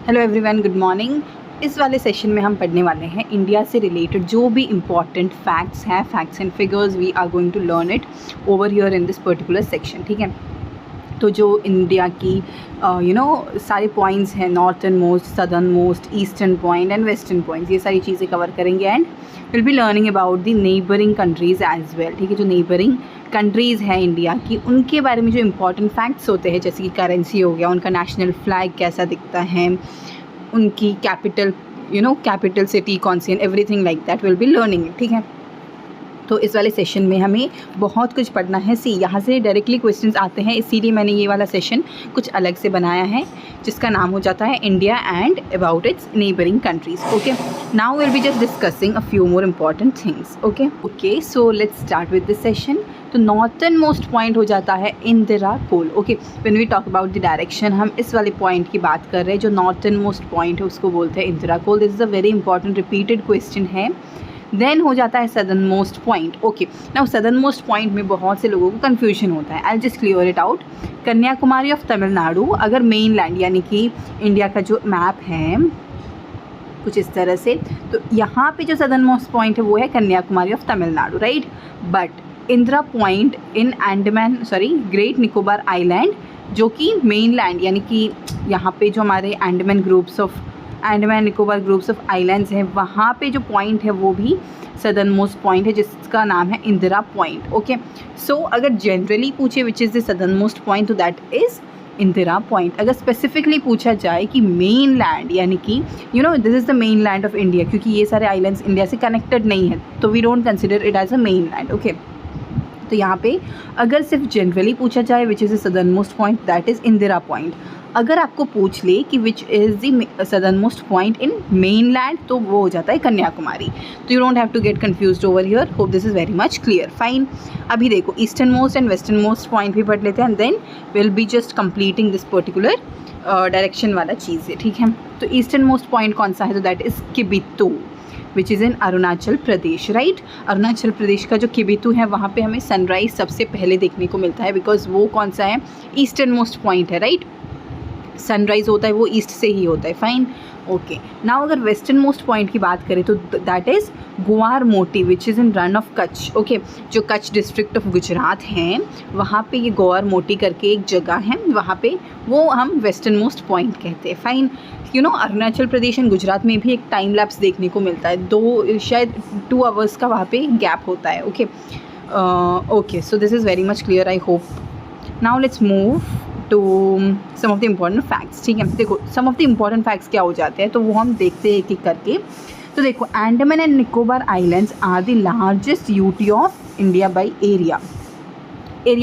Hello everyone, good morning. इस वाले session में हम पढ़ने वाले हैं इंडिया से रिलेटेड जो भी इम्पॉर्टेंट फैक्ट्स हैं, facts and figures. We are going to learn it over here in this particular section, ठीक है। तो जो इंडिया की सारे पॉइंट्स हैं, northern most, southern most, eastern point and western points, ये सारी चीज़ें कवर करेंगे and will be learning about the neighbouring countries as well, ठीक है। जो नेबरिंग कंट्रीज़ हैं इंडिया की, उनके बारे में जो इंपॉर्टेंट फैक्ट्स होते हैं, जैसे कि करेंसी हो गया, उनका नेशनल फ्लैग कैसा दिखता है, उनकी कैपिटल सिटी कौन सी, and everything like that will be learning, ठीक है। तो इस वाले सेशन में हमें बहुत कुछ पढ़ना है। यहाँ से डायरेक्टली क्वेश्चंस आते हैं, इसीलिए मैंने ये वाला सेशन कुछ अलग से बनाया है, जिसका नाम हो जाता है India and about its neighbouring countries. Okay, now will be just discussing a few more important things. Okay, so let's start with this session. तो नॉर्थर्न मोस्ट पॉइंट हो जाता है Indira Col. Okay, when we talk about the direction, हम इस वाले point की बात कर रहे हैं। जो नॉर्थर्न मोस्ट पॉइंट है उसको बोलते हैं Indira col. This is a very important repeated question है। देन हो जाता है southern most point. Okay, now southern most point में बहुत से लोगों को कन्फ्यूजन होता है। I just clear it out. Kanyakumari of Tamil Nadu, अगर मेन लैंड यानी कि इंडिया का जो मैप है कुछ इस तरह से, तो यहाँ पे जो सदर्न मोस्ट पॉइंट है वो है Kanyakumari of Tamil Nadu, right. But Indira point in great Nicobar island, जो कि मेन लैंड यानी कि यहाँ पे जो हमारे Andaman Nicobar groups of islands हैं, वहाँ पे जो पॉइंट है वो भी सदर्न मोस्ट पॉइंट है, जिसका नाम है इंदिरा पॉइंट। ओके, सो अगर जनरली पूछे विच is the southern most point, तो दैट इज़ इंदिरा पॉइंट। अगर स्पेसिफिकली पूछा जाए कि मेन लैंड यानी कि this is the main land of India, क्योंकि ये सारे आइलैंड्स इंडिया से कनेक्टेड नहीं है, तो we don't consider it as a main land. Okay, तो यहाँ पे अगर सिर्फ जनरली पूछा जाए which is the southern most point, that is Indira point. अगर आपको पूछ ले कि which is the southern most point in main land, तो वो हो जाता है कन्याकुमारी। तो you don't have to get confused over here. Hope this is very much clear. Fine, अभी देखो eastern most and western most point भी पढ़ लेते हैं, and then will be just completing this particular direction वाला चीज़ है, ठीक है। तो ईस्टर्न मोस्ट पॉइंट कौन सा है, तो that is Kibithu, which is in Arunachal Pradesh, right. Arunachal Pradesh का जो किबिथु है, वहाँ पे हमें सनराइज़ सबसे पहले देखने को मिलता है, बिकॉज वो कौन सा है, ईस्टर्न मोस्ट पॉइंट है, राइट। सनराइज़ होता है वो ईस्ट से ही होता है। Fine, okay. नाउ अगर वेस्टर्न मोस्ट पॉइंट की बात करें तो दैट इज़ गुआर मोटी, विच is in run of Kutch. Okay, जो कच्छ डिस्ट्रिक्ट ऑफ गुजरात हैं, वहाँ पे ये गुआर मोटी करके एक जगह है, वहाँ पे वो हम वेस्टर्न मोस्ट पॉइंट कहते हैं। फाइन, अरुणाचल प्रदेश एंड गुजरात में भी एक टाइम लैप्स देखने को मिलता है, शायद 2 आवर्स का वहाँ पे गैप होता है। Okay, so this is very much clear, I hope. Now let's move to some of the important facts, ठीक है। देखो some of the important facts क्या हो जाते हैं, तो वो हम देखते हैं एक एक करके। तो देखो, Andaman and Nicobar islands are the largest UT of India by area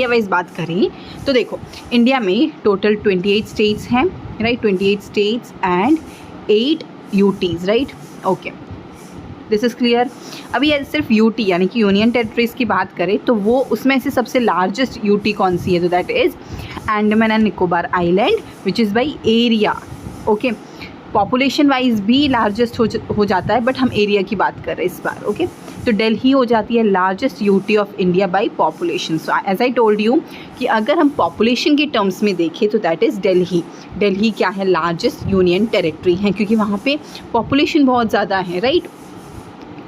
wise बात करें तो देखो, इंडिया में टोटल 28 स्टेट्स हैं, right. 28 states and 8 UTs, right. Okay, this is clear. अभी सिर्फ यूटी यानी कि यूनियन टेरिटरीज़ की बात करें तो वो उसमें से सबसे लार्जेस्ट यूटी कौन सी है, तो that is Andaman and Nicobar island, which is by area. Okay, population wise भी लार्जेस्ट हो जाता है, बट हम एरिया की बात कर रहे हैं इस बार। ओके, तो दिल्ली हो जाती है largest UT of India by population. So as I told you कि अगर हम पॉपुलेशन के टर्म्स में देखें तो दैट इज़ दिल्ली क्या है, लार्जेस्ट यूनियन टेरिटरी है, क्योंकि वहाँ पे पॉपुलेशन बहुत ज़्यादा है, राइट।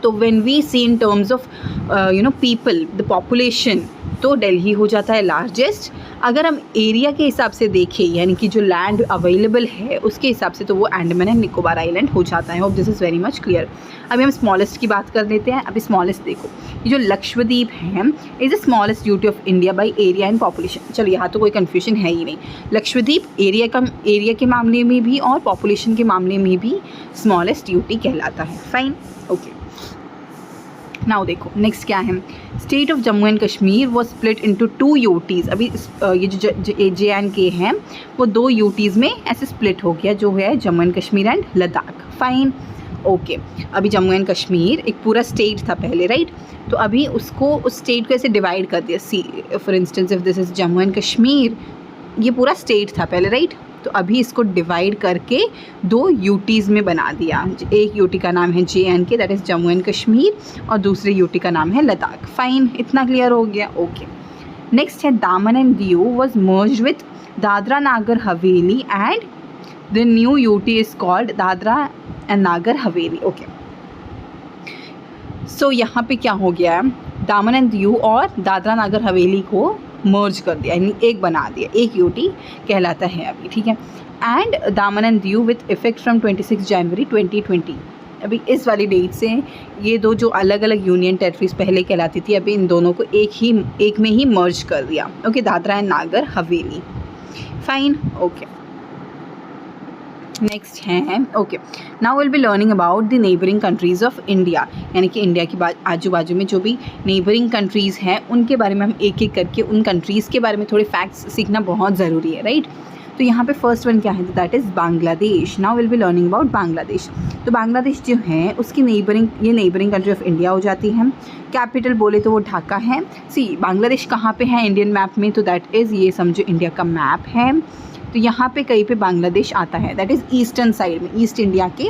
तो when we see in terms of people, the population, तो दिल्ली हो जाता है लार्जेस्ट। अगर हम एरिया के हिसाब से देखें यानी कि जो लैंड अवेलेबल है उसके हिसाब से, तो वो अंडमान एंड निकोबार आइलैंड हो जाता है। Hope this is very much clear. अभी हम स्मॉलेस्ट की बात कर लेते हैं। अभी स्मॉलेस्ट देखो, ये जो लक्षद्वीप है is the smallest UT of India by area and population. चलो, यहाँ तो कोई कन्फ्यूजन है ही नहीं। लक्षद्वीप एरिया के मामले में भी और पॉपुलेशन के मामले में भी स्मॉलेस्ट यूटी कहलाता है। Fine, okay. नाउ देखो नेक्स्ट क्या है, state of Jammu and Kashmir वो स्प्लिट इनटू 2 यूटीज़। अभी ये जो JNK हैं वो 2 यूटीज़ में ऐसे स्प्लिट हो गया, जो है Jammu and Kashmir and Ladakh. Fine, okay. अभी जम्मू एंड कश्मीर एक पूरा स्टेट था पहले, राइट। तो अभी उसको, उस स्टेट को ऐसे डिवाइड कर दिया। See for instance if this is Jammu and Kashmir, ये पूरा स्टेट था पहले, राइट। तो अभी इसको डिवाइड करके 2 यूटीज़ में बना दिया। एक यूटी का नाम है JNK, that is Jammu and Kashmir, और दूसरे यूटी का नाम है लद्दाख। फाइन, इतना क्लियर हो गया। ओके, नेक्स्ट है दामन and Diu was merge with Dadra Nagar Haveli and the new UT is called Dadra and Nagar Haveli. Okay, सो यहाँ पे क्या हो गया है, दामन एंड दीव और दादरा नागर हवेली को मर्ज कर दिया, यानी एक बना दिया, एक यूटी कहलाता है अभी, ठीक है। एंड दामन and Diu with effect from 26 जनवरी 2020, अभी इस वाली डेट से ये दो जो अलग अलग यूनियन टेरिटरीज पहले कहलाती थी, अभी इन दोनों को एक में ही मर्ज कर दिया। Okay, Dadra and Nagar Haveli, fine. Okay, next है, okay, now will be learning about the neighbouring countries of India, यानी कि इंडिया की आजू बाजू में जो भी नेबरिंग कंट्रीज़ हैं उनके बारे में हम एक एक करके उन कंट्रीज़ के बारे में थोड़े फैक्ट्स सीखना बहुत ज़रूरी है, राइट। तो यहाँ पे फर्स्ट वन क्या है, that is Bangladesh. Now will be learning about Bangladesh. तो बांग्लादेश जो है उसकी नेबरिंग कंट्री ऑफ इंडिया हो जाती है। कैपिटल बोले तो वो ढाका है। सी बांग्लादेश कहाँ पे है इंडियन मैप में, तो दैट इज़, ये समझो इंडिया का मैप है, तो यहाँ पे कहीं पे बांग्लादेश आता है, दैट इज़ ईस्टर्न साइड में, ईस्ट इंडिया के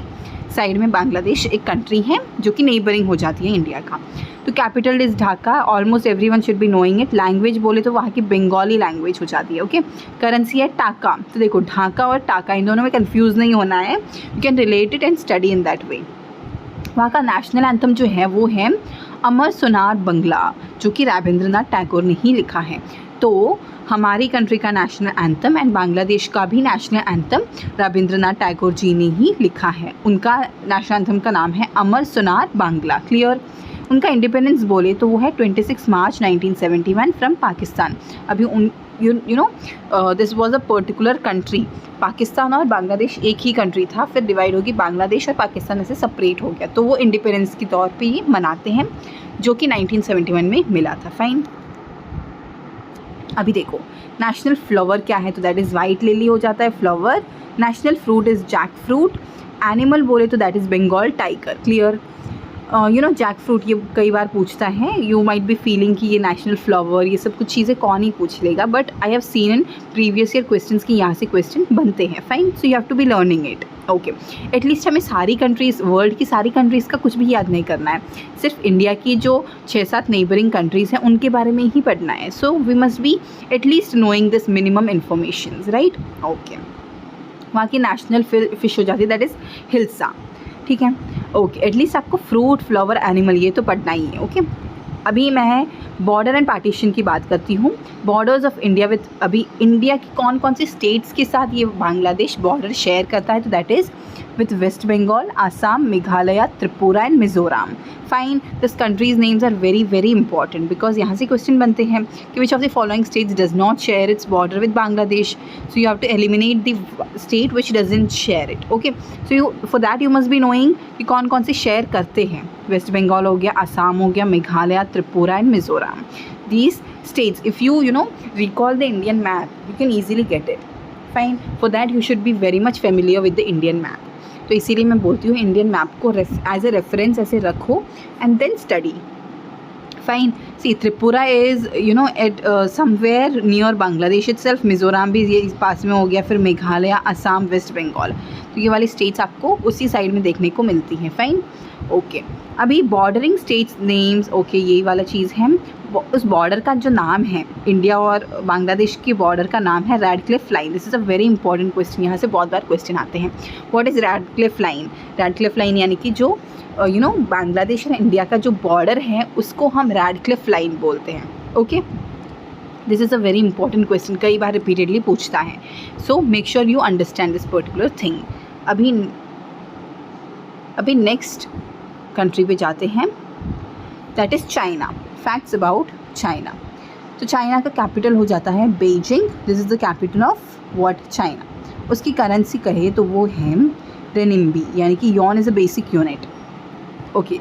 साइड में बांग्लादेश एक कंट्री है जो कि नेबरिंग हो जाती है इंडिया का। तो capital is Dhaka, almost everyone should be knowing it. Language बोले तो वहाँ की बंगाली लैंग्वेज हो जाती है। ओके, करेंसी है टाका। तो देखो ढाका और टाका इन दोनों में कंफ्यूज नहीं होना है, you can relate it and study in that way. वहाँ का नेशनल एंथम जो है वो है अमर सोनार बंगला, जो कि रविंद्रनाथ टैगोर ने ही लिखा है। तो हमारी कंट्री का नेशनल एंथम एंड बांग्लादेश का भी नेशनल एंथम रविंद्रनाथ टैगोर जी ने ही लिखा है। उनका नेशनल एंथम का नाम है अमर सोनार बांग्ला, क्लियर। उनका इंडिपेंडेंस बोले तो वो है 26 मार्च 1971 फ्रॉम पाकिस्तान। अभी you know this was a particular country, Pakistan और बांग्लादेश एक ही कंट्री था, फिर डिवाइड होगी, बांग्लादेश और पाकिस्तान ऐसे सेपरेट हो गया, तो वो इंडिपेंडेंस के तौर पे ही मनाते हैं, जो कि 1971 में मिला था, फाइन। अभी देखो नेशनल फ्लावर क्या है, तो दैट इज़ वाइट लिली हो जाता है flower. National fruit is jack fruit. Animal बोले तो that is Bengal tiger, clear. You know jack fruit ये कई बार पूछता है, यू माइट बी फीलिंग कि ये नेशनल फ्लावर ये सब कुछ चीज़ें कौन ही पूछ लेगा, but I have seen in previous year questions की यहाँ से क्वेश्चन बनते हैं, fine. So you have to be learning it. Okay, at least हमें सारी कंट्रीज़, वर्ल्ड की सारी कंट्रीज़ का कुछ भी याद नहीं करना है, सिर्फ इंडिया की जो 6-7 नेबरिंग कंट्रीज़ हैं उनके बारे में ही पढ़ना है। So we must be at least knowing this minimum information, right. Okay, वहाँ की नेशनल फिश हो जाती है दैट इज़ हिल्सा, ठीक है। ओके, एटलीस्ट आपको फ्रूट फ्लावर एनिमल ये तो पढ़ना ही है। ओके, अभी मैं बॉर्डर एंड पार्टीशन की बात करती हूँ। बॉर्डर्स ऑफ इंडिया विथ, अभी इंडिया की कौन कौन सी स्टेट्स के साथ ये बांग्लादेश बॉर्डर शेयर करता है, तो that is with West Bengal, Assam, Meghalaya, Tripura and Mizoram, fine. This countries names are very very important because यहाँ से क्वेश्चन बनते हैं कि which of the following states does not share its border with Bangladesh, so you have to eliminate the state which doesn't share it. Okay, so you for that you must be knowing कि कौन कौन से share करते हैं। Waste Bengal हो गया, आसाम हो गया, Meghalaya, Tripura and Mizoram. These states, if you recall the Indian map, you can easily get it, fine. For that you should be very much familiar with the Indian map. तो इसीलिए मैं बोलती हूँ इंडियन मैप को एज ए रेफरेंस ऐसे रखो and then study, fine. See Tripura is at somewhere near Bangladesh itself, Mizoram भी ये पास में हो गया, फिर मेघालय, असम, वेस्ट बंगाल, तो ये वाली स्टेट्स आपको उसी साइड में देखने को मिलती हैं, फाइन। ओके, अभी बॉर्डरिंग स्टेट्स नेम्स, ओके यही वाला चीज़ है। उस बॉर्डर का जो नाम है, इंडिया और बांग्लादेश के बॉर्डर का नाम है Radcliffe line. This is a very important question, यहाँ से बहुत बार क्वेश्चन आते हैं। What is Radcliffe line? Radcliffe line यानी कि जो बांग्लादेश और इंडिया का जो बॉर्डर है उसको हम रेडक्लिफ लाइन बोलते हैं। Okay, this is a very important question, कई बार रिपीटेडली पूछता है, so make sure you understand this particular thing. अभी नेक्स्ट कंट्री पे जाते हैं, that is China. Facts about China. तो चाइना का कैपिटल हो जाता है Beijing. This is the capital of what? China. उसकी करेंसी कहे तो वो है रेनिम्बी, यानी कि Yon is a basic unit. Okay,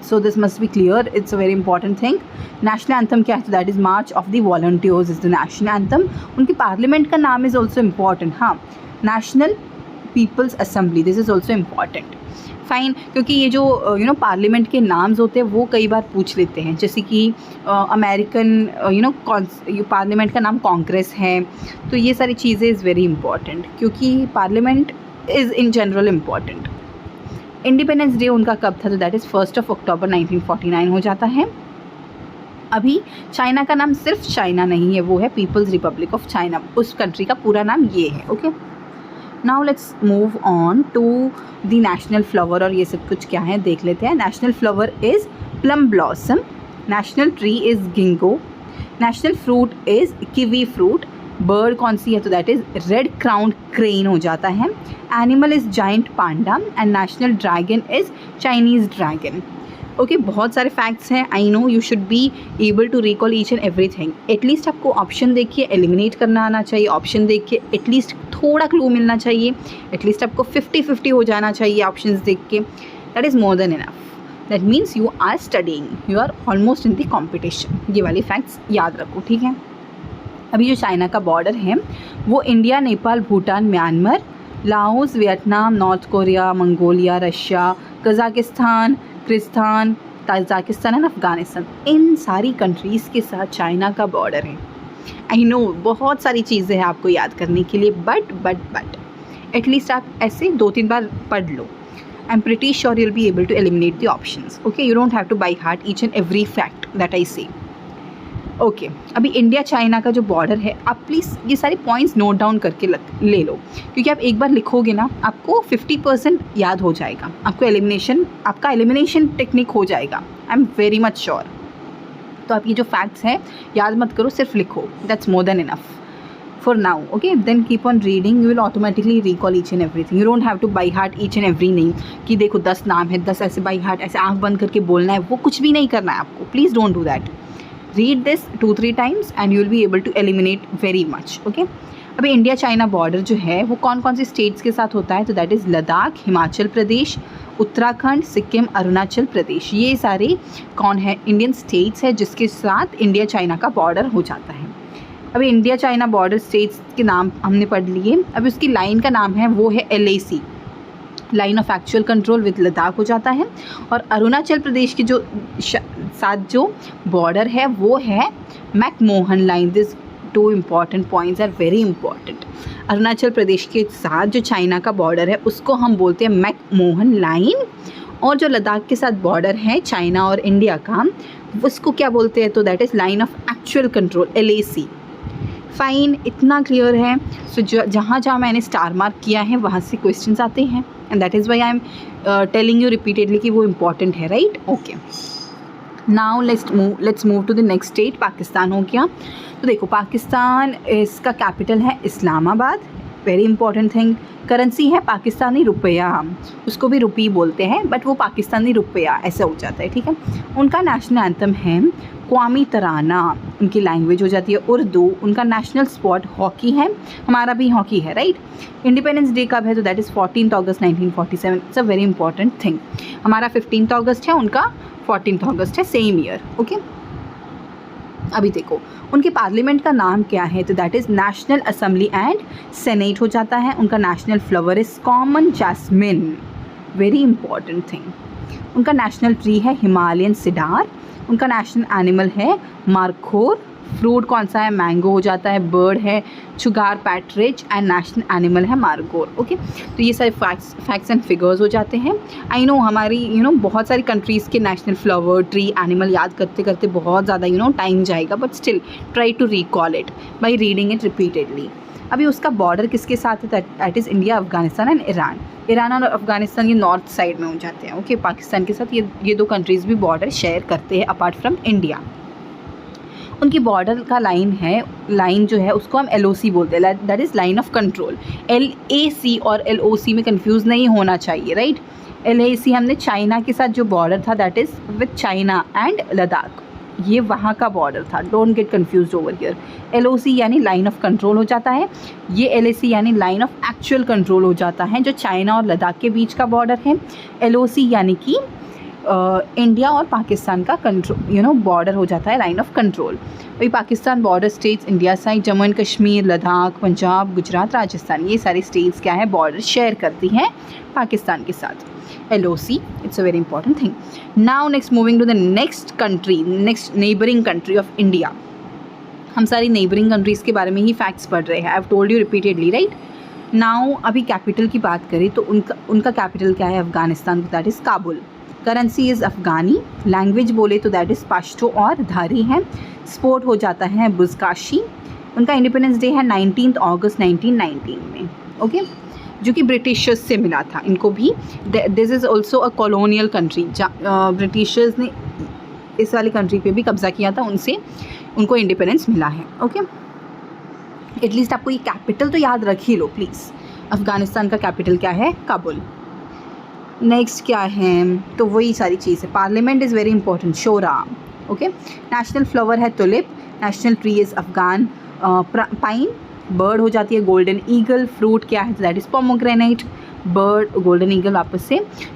so this must be clear, it's a very important thing. National anthem क्या है? तो that is march of the volunteers is the national anthem. उनकी पार्लियामेंट का नाम इज़ ऑल्सो इम्पॉर्टेंट, हाँ, national people's assembly, this is also important, fine. क्योंकि ये जो पार्लियामेंट के नाम्स होते हैं वो कई बार पूछ लेते हैं, जैसे कि अमेरिकन पार्लियामेंट का नाम कांग्रेस है, तो ये सारी चीज़ें इज़ वेरी इंपॉर्टेंट क्योंकि parliament is in general important. Independence day उनका कब था? तो दैट इज़ 1 अक्टूबर 1949 हो जाता है। अभी चाइना का नाम सिर्फ चाइना नहीं है, वो है पीपल्स रिपब्लिक ऑफ चाइना, उस कंट्री का पूरा नाम ये है। Okay, now let's move on to the national flower, और ये सब कुछ क्या है देख लेते हैं. National flower is plum blossom, national tree is ginkgo, national fruit is kiwi fruit, bird कौन सी है तो that is red crown crane हो जाता है, animal is giant panda, and national dragon is Chinese dragon. Okay, बहुत सारे facts हैं. I know you should be able to recall each and everything. At least आपको ऑप्शन देख के एलिमिनेट करना आना चाहिए, ऑप्शन देख के एटलीस्ट थोड़ा क्लू मिलना चाहिए, एटलीस्ट आपको 50-50 हो जाना चाहिए ऑप्शंस देख के. That is more than enough. That means you are studying, you are almost in the competition. ये वाली फैक्ट्स याद रखो, ठीक है. अभी जो चाइना का बॉर्डर है वो India, Nepal, Bhutan, Myanmar, Laos, Vietnam, North Korea, Mongolia, Russia, Kazakhstan, Kyrgyzstan, Tajikistan and Afghanistan, इन सारी कंट्रीज़ के साथ चाइना का बॉर्डर है. आई नो बहुत सारी चीज़ें हैं आपको याद करने के लिए, बट एटलीस्ट आप ऐसे 2-3 बार पढ़ लो. I am pretty sure you'll be able to eliminate the options. Okay, you don't have to by heart each and every fact that I say. Okay अभी इंडिया चाइना का जो बॉर्डर है, आप प्लीज़ ये सारे पॉइंट्स नोट डाउन करके ले लो, क्योंकि आप एक बार लिखोगे ना आपको 50% याद हो जाएगा, आपका एलिमिनेशन टेक्निक हो जाएगा. I am very much sure. तो आप ये जो फैक्ट्स हैं याद मत करो, सिर्फ लिखो. That's more than enough for now. Okay, then keep on reading, you will automatically recall each and everything. You don't have to by heart each and every name कि देखो 10 नाम है, 10 ऐसे by heart ऐसे आंख बंद करके बोलना है, वो कुछ भी नहीं करना है आपको. Please don't do that. Read this 2-3 times and you will be able to eliminate very much. Okay, अभी इंडिया चाइना बॉर्डर जो है वो कौन कौन सी स्टेट्स के साथ होता है तो दैट इज़ लद्दाख, हिमाचल प्रदेश, उत्तराखंड, सिक्किम, अरुणाचल प्रदेश. ये सारे कौन है इंडियन स्टेट्स है जिसके साथ इंडिया चाइना का बॉर्डर हो जाता है. अभी इंडिया चाइना बॉर्डर स्टेट्स के नाम हमने पढ़ लिए. अभी उसकी लाइन का नाम है वो है LAC, line of actual control with Ladakh हो जाता है. और अरुणाचल प्रदेश की जो साथ जो बॉर्डर है वो है McMahon Line. This 2 important points are very important. Arunachal Pradesh के साथ जो चाइना का बॉर्डर है उसको हम बोलते हैं मैकमोहन लाइन, और जो लद्दाख के साथ बॉर्डर है चाइना और इंडिया का उसको क्या बोलते हैं तो that is line of actual control, LAC. Fine, इतना क्लियर है. सो जहाँ जहाँ मैंने स्टार मार्क किया है वहाँ से क्वेश्चंस आते हैं, and that is why I am telling you repeatedly कि वो इम्पॉर्टेंट है, right. Okay, now let's move to the next state. Pakistan हो गया. तो देखो पाकिस्तान, इसका कैपिटल है Islamabad. Very important thing. Currency है पाकिस्तानी रुपया, उसको भी रुपी बोलते हैं बट वो पाकिस्तानी रुपया ऐसा हो जाता है, ठीक है. उनका नेशनल एंथम है कौमी तराना, उनकी लैंग्वेज हो जाती है उर्दू. उनका नेशनल स्पोर्ट हॉकी है, हमारा भी हॉकी है, राइट. इंडिपेंडेंस डे कब है तो that is 14 August 1947. It's a very important thing. हमारा 15 अगस्त है, उनका 14 अगस्त है, सेम ईयर. ओके, अभी देखो उनके पार्लियामेंट का नाम क्या है तो that is national assembly and senate हो जाता है. उनका national flower is common jasmine. Very important thing. उनका नेशनल ट्री है हिमालयन सिडार. उनका नेशनल एनिमल है मार्खोर. फ्रूट कौन सा है, मैंगो हो जाता है. बर्ड है chukar partridge, and national animal है मार्गोर. ओके, तो ये सारे फैक्ट्स एंड फिगर्स हो जाते हैं. आई नो हमारी बहुत सारी कंट्रीज़ के नेशनल फ्लावर, ट्री, एनिमल याद करते करते बहुत ज़्यादा टाइम जाएगा, but still try to recall it by reading it repeatedly. अभी उसका बॉर्डर किसके साथ है that is India, Afghanistan and Iran. Iran और अफगानिस्तान ये नॉर्थ साइड में हो जाते हैं. ओके, पाकिस्तान के साथ ये 2 कंट्रीज़ भी बॉर्डर शेयर करते हैं अपार्ट फ्रॉम इंडिया. उनकी बॉर्डर का लाइन जो है उसको हम LOC बोलते हैं, that is line of control. LAC और LOC में कंफ्यूज नहीं होना चाहिए, राइट. LAC हमने चाइना के साथ जो बॉर्डर था that is with China and Ladakh, ये वहाँ का बॉर्डर था. Don't get confuse over here. LOC यानी लाइन ऑफ कंट्रोल हो जाता है. ये LAC यानी लाइन ऑफ एक्चुअल कंट्रोल हो जाता है, जो चाइना और लद्दाख के बीच का बॉर्डर है. LOC यानी कि इंडिया और पाकिस्तान का कंट्रोल बॉर्डर हो जाता है, लाइन ऑफ कंट्रोल. वही Pakistan border states India side, Jammu and Kashmir, Ladakh, Punjab, Gujarat, Rajasthan, ये सारी स्टेट्स क्या है बॉर्डर शेयर करती हैं पाकिस्तान के साथ. LOC, it's a very important thing. Now next moving to the next country, next neighboring country of India. हम सारी neighboring countries के बारे में ही facts पढ़ रहे हैं. I've told you repeatedly, right? Now अभी कैपिटल की बात करें तो उनका कैपिटल क्या है Afghanistan, that is Kabul. Currency is Afghani. Language बोले तो दैट इज़ पश्तो और धारी है. स्पोर्ट हो जाता है बुज़काशी. उनका इंडिपेंडेंस डे है 19 अगस्त 1919 में. ओके, जो कि ब्रिटिशर्स से मिला था। इनको भी this is also a colonial country, Britishers ने इस वाली कंट्री पे भी कब्ज़ा किया था, उनसे उनको इंडिपेंडेंस मिला है। ओके, एटलीस्ट आपको ये कैपिटल तो याद रख ही लो प्लीज़। अफ़गानिस्तान का कैपिटल क्या है? काबुल। नेक्स्ट क्या है? तो वही सारी चीज़ है। Parliament is very important, Shura. Okay, national flower है tulip, national tree is Afghan pine, bird हो जाती है गोल्डन ईगल, फ्रूट क्या है? That is pomegranate, bird golden eagle वापस से,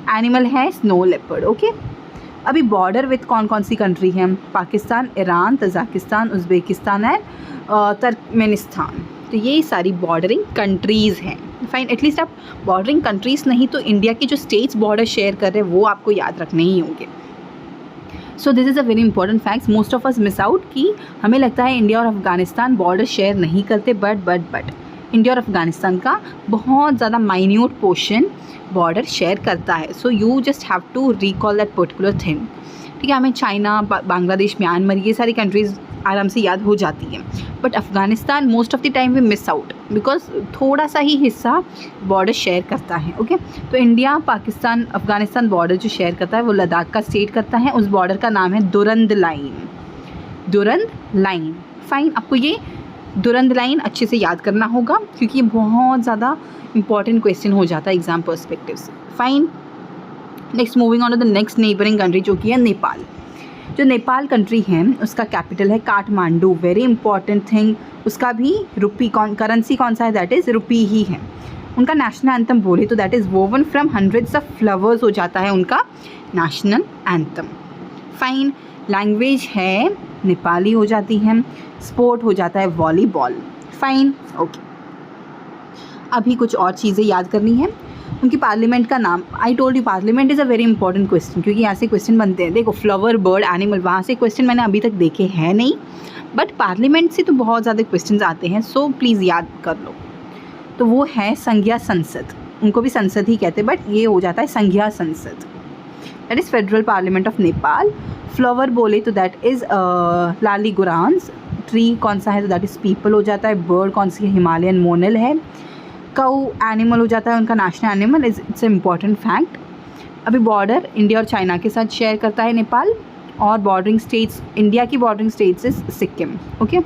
एनिमल है स्नो लेपर्ड। ओके, अभी बॉर्डर विथ कौन कौन सी कंट्री है? Pakistan, Iran, Tajikistan, Uzbekistan and Turkmenistan. तो ये सारी बॉर्डरिंग कंट्रीज़ हैं। फाइन, एटलीस्ट आप बॉर्डरिंग कंट्रीज़ नहीं तो इंडिया की जो स्टेट्स बॉर्डर शेयर कर रहे हैं वो आपको याद रखने ही होंगे। सो this is a very important facts, most of us miss out कि हमें लगता है इंडिया और अफगानिस्तान बॉर्डर शेयर नहीं करते, बट इंडिया और अफगानिस्तान का बहुत ज़्यादा माइन्यूट पोर्शन बॉर्डर शेयर करता है। So you just have to recall that particular thing. ठीक है, हमें चाइना, बांग्लादेश, म्यांमार ये सारी कंट्रीज़ आराम से याद हो जाती हैं, but Afghanistan most of the time we miss out because थोड़ा सा ही हिस्सा बॉर्डर शेयर करता है। ओके, तो इंडिया पाकिस्तान अफ़गानिस्तान बॉर्डर जो शेयर करता है वो लद्दाख का स्टेट करता है, उस बॉर्डर का नाम है Durand line. Durand line, fine, आपको ये दुरंद लाइन अच्छे से याद करना होगा क्योंकि ये बहुत ज़्यादा इंपॉर्टेंट क्वेश्चन हो जाता है एग्जाम पर्सपेक्टिव से। Fine, next moving on to the next neighbouring country जो कि है नेपाल। जो नेपाल कंट्री है उसका कैपिटल है काठमांडू, वेरी इंपॉर्टेंट थिंग। उसका भी रुपी करेंसी कौन सा है? दैट इज़ रुपी ही है। उनका नेशनल एंथम बोले तो that is woven from hundreds of flowers हो जाता है उनका नेशनल एंथम। फाइन, लैंग्वेज है नेपाली हो जाती है, स्पोर्ट हो जाता है वॉलीबॉल। फाइन, ओके, अभी कुछ और चीज़ें याद करनी है। उनकी पार्लियामेंट का नाम, आई told you parliament is a very important question क्योंकि यहाँ से क्वेश्चन बनते हैं। देखो फ्लावर, बर्ड, एनिमल, वहाँ से क्वेश्चन मैंने अभी तक देखे हैं नहीं, बट पार्लियामेंट से तो बहुत ज़्यादा क्वेश्चन आते हैं, सो प्लीज़ याद कर लो। तो वो है संघीय संसद, उनको भी संसद ही कहते हैं बट ये हो जाता है संघीय संसद, that is federal parliament of Nepal. Flower बोले तो दैट इज़ लालीगुरांस, ट्री कौन सा है? तो दैट इज़ पीपल हो जाता है, बर्ड कौन सी है? हिमालयन मोनल है, काऊ एनिमल हो जाता है उनका national animal, it's important fact. अभी बॉर्डर इंडिया और चाइना के साथ शेयर करता है नेपाल, और बॉर्डरिंग स्टेट्स, इंडिया की bordering states is Sikkim. Okay,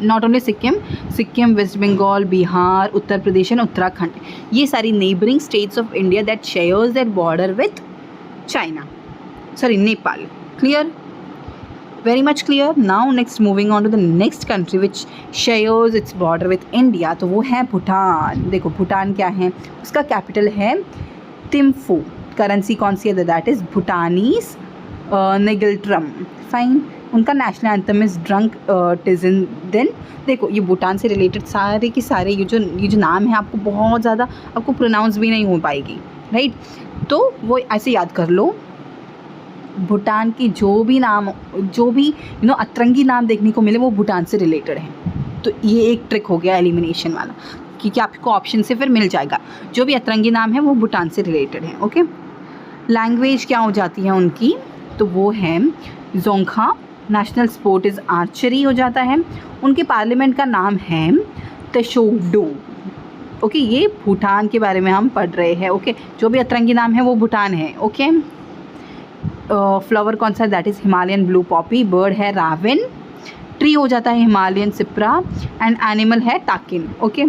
not only Sikkim, Sikkim, West Bengal, Bihar, Uttar Pradesh and Uttarakhand, ये सारी neighbouring states of India that shares that border with China, sorry Nepal. Clear? Very much clear. Now next moving on to the next country which shares its border with India, तो वो है भूटान। देखो भूटान क्या है? उसका capital है थिम्फू, करेंसी कौन सी है? That is Bhutanese ngultrum. Fine, उनका national anthem is Druk Tsendhen. देखो ये भूटान से रिलेटेड सारे के सारे ये जो नाम है आपको बहुत ज़्यादा आपको प्रोनाउंस भी नहीं हो पाएगी, राइट? तो वो ऐसे याद कर लो, भूटान की जो भी अतरंगी नाम देखने को मिले वो भूटान से रिलेटेड है। तो ये एक ट्रिक हो गया एलिमिनेशन वाला, क्योंकि आपको ऑप्शन से फिर मिल जाएगा जो भी अतरंगी नाम है वो भूटान से रिलेटेड है। ओके, लैंग्वेज क्या हो जाती है उनकी? तो वो है Dzongkha, national sport is archery हो जाता है, उनके पार्लियामेंट का नाम है तशोडू। ओके, ये भूटान के बारे में हम पढ़ रहे हैं। ओके, जो भी अतरंगी नाम है वो भूटान है। ओके, फ्लावर कौन सा? That is Himalayan blue Poppy, bird है राविन, ट्री हो जाता है हिमालयन सिप्रा एंड एनिमल है टाकिन। ओके,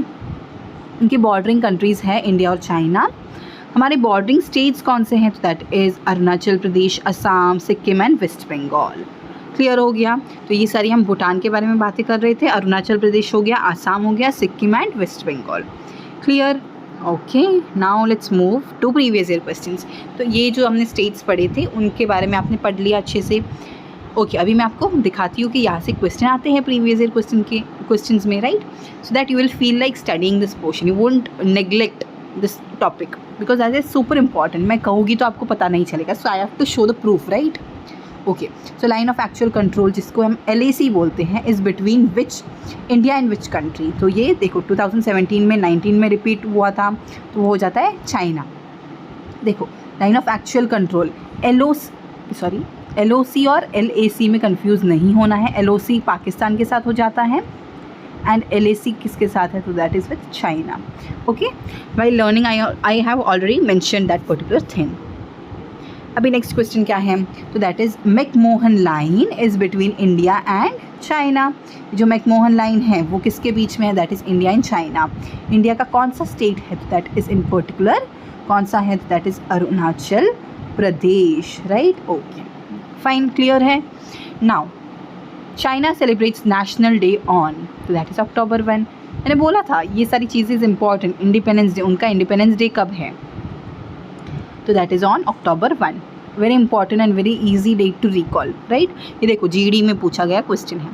उनकी बॉर्डरिंग कंट्रीज़ है इंडिया और चाइना। हमारे बॉर्डरिंग स्टेट्स कौन से हैं? तो that is Arunachal Pradesh, Assam, Sikkim and West Bengal. Clear हो गया? तो ये सारी हम भूटान के बारे में बातें कर रहे थे। अरुणाचल प्रदेश हो गया, आसाम हो गया, Sikkim and West Bengal. Clear? Okay, now let's move to previous year questions. तो ये जो हमने स्टेट्स पढ़े थे उनके बारे में आपने पढ़ लिया अच्छे से। ओके, अभी मैं आपको दिखाती हूँ कि यहाँ से क्वेश्चन आते हैं प्रीवियस ईयर क्वेश्चंस में, right? So that you will feel like studying this portion, you won't neglect this topic because that is super important. मैं कहूँगी तो आपको पता नहीं चलेगा, so I have to show the proof, right? Okay, so line of actual control जिसको हम LAC बोलते हैं is between which India and which country? तो ये देखो 2017 में 19 में रिपीट हुआ था, तो वो हो जाता है चाइना। देखो line of actual control LOC और LAC में कंफ्यूज नहीं होना है। LOC पाकिस्तान के साथ हो जाता है, एंड LAC किसके साथ है, तो that is with China. Okay, while learning I have already mention that particular thing. अभी नेक्स्ट क्वेश्चन क्या है, तो that is McMahon line is between India and China. जो मैकमोहन लाइन है वो किसके बीच में है, that is India and China. India का कौन सा स्टेट है, तो दैट इज़ इन पर्टिकुलर कौन सा है, तो that is Arunachal Pradesh. Right, okay, fine, clear है. Now China celebrates national day on, तो दैट इज़ October 1. मैंने बोला था ये सारी चीज़ें इंपॉर्टेंट. इंडिपेंडेंस डे, उनका इंडिपेंडेंस डे कब है, तो that is on October 1. Very important and very easy date to recall. Right, ये देखो GD में पूछा गया क्वेश्चन है.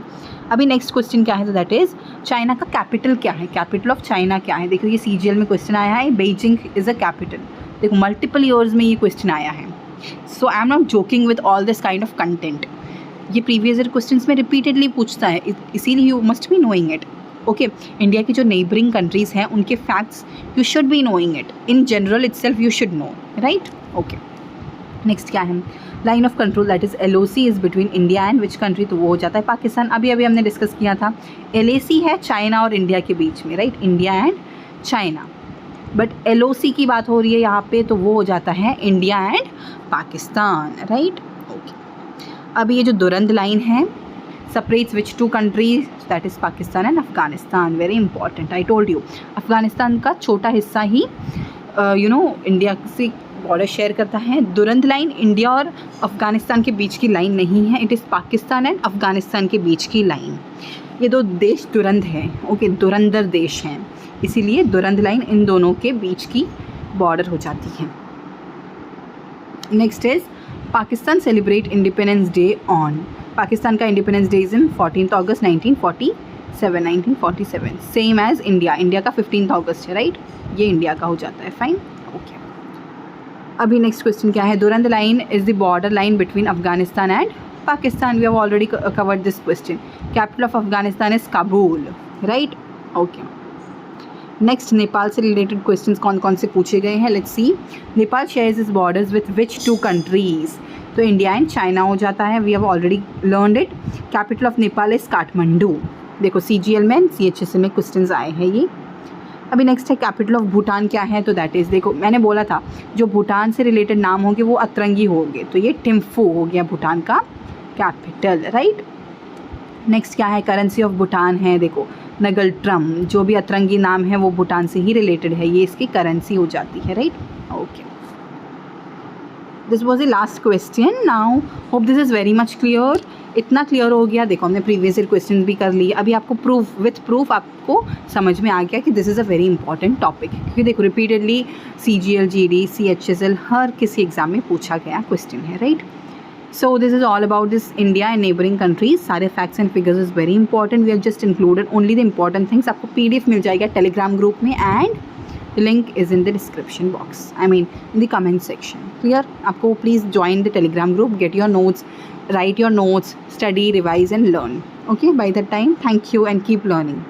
अभी नेक्स्ट क्वेश्चन क्या है, तो दैट इज़ चाइना का कैपिटल क्या है, कैपिटल ऑफ चाइना क्या है. देखो ये CGL में क्वेश्चन आया है, बीजिंग इज़ अ कैपिटल. देखो मल्टीपल ईयर्स में ये क्वेश्चन आया है. So I am not joking with all this kind of content. ये प्रीवियस ईयर क्वेश्चंस में रिपीटेडली पूछता है, इसीलिए you must be knowing it. Okay, India की जो नेबरिंग कंट्रीज़ हैं उनके facts you should be knowing it. In general itself you should know. Right, okay. Next क्या है, line of control that is LOC is between India and which country, तो वो हो जाता है पाकिस्तान. अभी हमने डिस्कस किया था. LAC है चाइना और इंडिया के बीच में. Right, India and China. But LOC की बात हो रही है यहाँ पे, तो वो हो जाता है India and Pakistan. Right, okay. अभी ये जो दुरंद लाइन है separates which two countries, that is Pakistan and Afghanistan. Very important, I told you. Afghanistan का छोटा हिस्सा ही इंडिया से बॉर्डर शेयर करता है. दुरंद लाइन इंडिया और अफ़गानिस्तान के बीच की लाइन नहीं है, it is Pakistan and Afghanistan के बीच की लाइन. ये दो देश दुरंद हैं. ओके, दुरंदर देश हैं, इसीलिए दुरंद लाइन इन दोनों के बीच की बॉर्डर हो जाती है. Next is Pakistan celebrate independence day on. Pakistan का independence day is in 14 August 1947. Same as India. India का 15 अगस्त है. राइट, ये इंडिया का हो जाता है. Fine, okay. अभी नेक्स्ट क्वेश्चन क्या है, Durand line is the border line between Afghanistan and Pakistan. We have already covered this question. Capital of Afghanistan is Kabul. Right, okay. Next Nepal से रिलेटेड क्वेश्चंस कौन कौन से पूछे गए हैं, let's see. Nepal shares is borders with which two countries, तो India and China हो जाता है. We have already learned it. Capital of Nepal is Kathmandu. देखो CGL में CHS में क्वेश्चंस आए हैं ये. अभी नेक्स्ट है कैपिटल ऑफ भूटान क्या है, तो दैट इज़, देखो मैंने बोला था जो भूटान से रिलेटेड नाम होंगे वो अतरंगी होंगे, तो ये टिम्फू हो गया भूटान का कैपिटल. राइट, नेक्स्ट क्या है, करेंसी ऑफ भूटान है. देखो नगल ट्रम, जो भी अतरंगी नाम है वो भूटान से ही रिलेटेड है, ये इसकी करेंसी हो जाती है. Right, okay. This was the last question. Now hope this is very much clear. इतना क्लियर हो गया. देखो हमने प्रीवियस ईयर क्वेश्चन भी कर लिए. अभी आपको प्रूफ विथ प्रूफ आपको समझ में आ गया कि this is a very important topic, क्योंकि देखो रिपीटेडली CGL, GD, CHSL हर किसी एग्जाम में पूछा गया क्वेश्चन है. Right, so this is all about this India and neighbouring countries. सारे facts and figures is very important. We have just included only the important things. आपको PDF मिल जाएगा टेलीग्राम ग्रुप में, and the link is in the description box, I mean in the comment section. Clear? आपको please join the telegram group, get your notes, write your notes, study, revise and learn. Okay, by that time, thank you and keep learning.